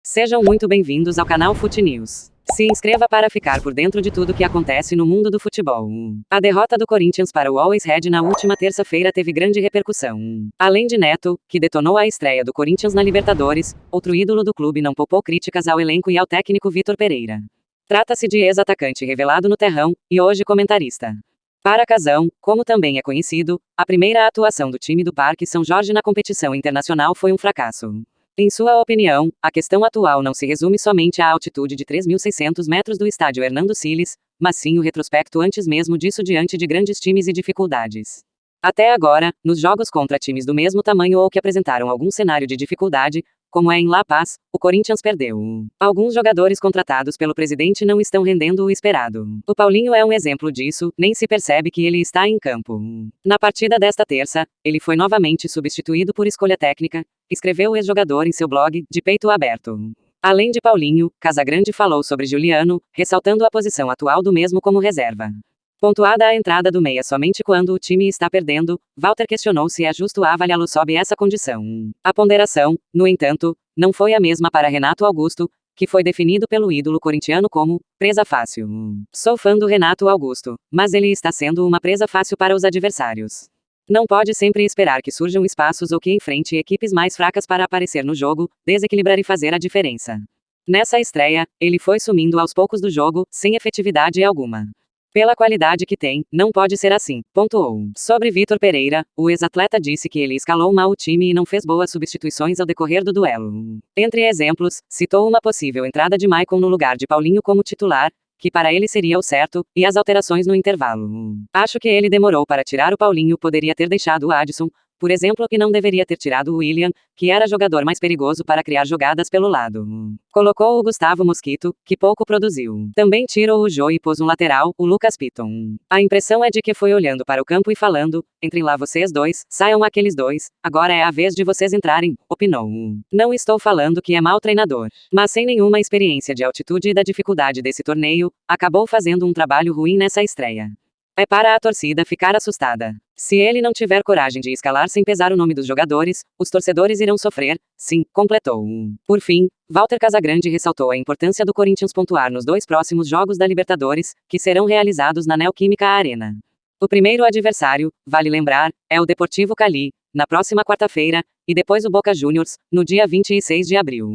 Sejam muito bem-vindos ao canal Fute News. Se inscreva para ficar por dentro de tudo que acontece no mundo do futebol. A derrota do Corinthians para o Always Red na última terça-feira teve grande repercussão. Além de Neto, que detonou a estreia do Corinthians na Libertadores, outro ídolo do clube não poupou críticas ao elenco e ao técnico Vitor Pereira. Trata-se de ex-atacante revelado no terrão, e hoje comentarista. Para Casão, como também é conhecido, a primeira atuação do time do Parque São Jorge na competição internacional foi um fracasso. Em sua opinião, a questão atual não se resume somente à altitude de 3.600 metros do estádio Hernando Siles, mas sim o retrospecto antes mesmo disso diante de grandes times e dificuldades. Até agora, nos jogos contra times do mesmo tamanho ou que apresentaram algum cenário de dificuldade, como é em La Paz, o Corinthians perdeu. Alguns jogadores contratados pelo presidente não estão rendendo o esperado. O Paulinho é um exemplo disso, nem se percebe que ele está em campo. Na partida desta terça, ele foi novamente substituído por escolha técnica, escreveu o ex-jogador em seu blog, de peito aberto. Além de Paulinho, Casagrande falou sobre Juliano, ressaltando a posição atual do mesmo como reserva. Pontuada a entrada do meia somente quando o time está perdendo, Walter questionou se é justo avaliá-lo sob essa condição. A ponderação, no entanto, não foi a mesma para Renato Augusto, que foi definido pelo ídolo corintiano como presa fácil. Sou fã do Renato Augusto, mas ele está sendo uma presa fácil para os adversários. Não pode sempre esperar que surjam espaços ou que enfrente equipes mais fracas para aparecer no jogo, desequilibrar e fazer a diferença. Nessa estreia, ele foi sumindo aos poucos do jogo, sem efetividade alguma. Pela qualidade que tem, não pode ser assim, pontuou. Sobre Vitor Pereira, o ex-atleta disse que ele escalou mal o time e não fez boas substituições ao decorrer do duelo. Entre exemplos, citou uma possível entrada de Maicon no lugar de Paulinho como titular, que para ele seria o certo, e as alterações no intervalo. Acho que ele demorou para tirar o Paulinho, poderia ter deixado o Adson, por exemplo, que não deveria ter tirado o William, que era jogador mais perigoso para criar jogadas pelo lado. Colocou o Gustavo Mosquito, que pouco produziu. Também tirou o Jô e pôs um lateral, o Lucas Piton. A impressão é de que foi olhando para o campo e falando, entrem lá vocês dois, saiam aqueles dois, agora é a vez de vocês entrarem, opinou. Não estou falando que é mau treinador, mas sem nenhuma experiência de altitude e da dificuldade desse torneio, acabou fazendo um trabalho ruim nessa estreia. É para a torcida ficar assustada. Se ele não tiver coragem de escalar sem pesar o nome dos jogadores, os torcedores irão sofrer, sim, completou. Por fim, Walter Casagrande ressaltou a importância do Corinthians pontuar nos 2 próximos jogos da Libertadores, que serão realizados na Neoquímica Arena. O primeiro adversário, vale lembrar, é o Deportivo Cali, na próxima quarta-feira, e depois o Boca Juniors, no dia 26 de abril.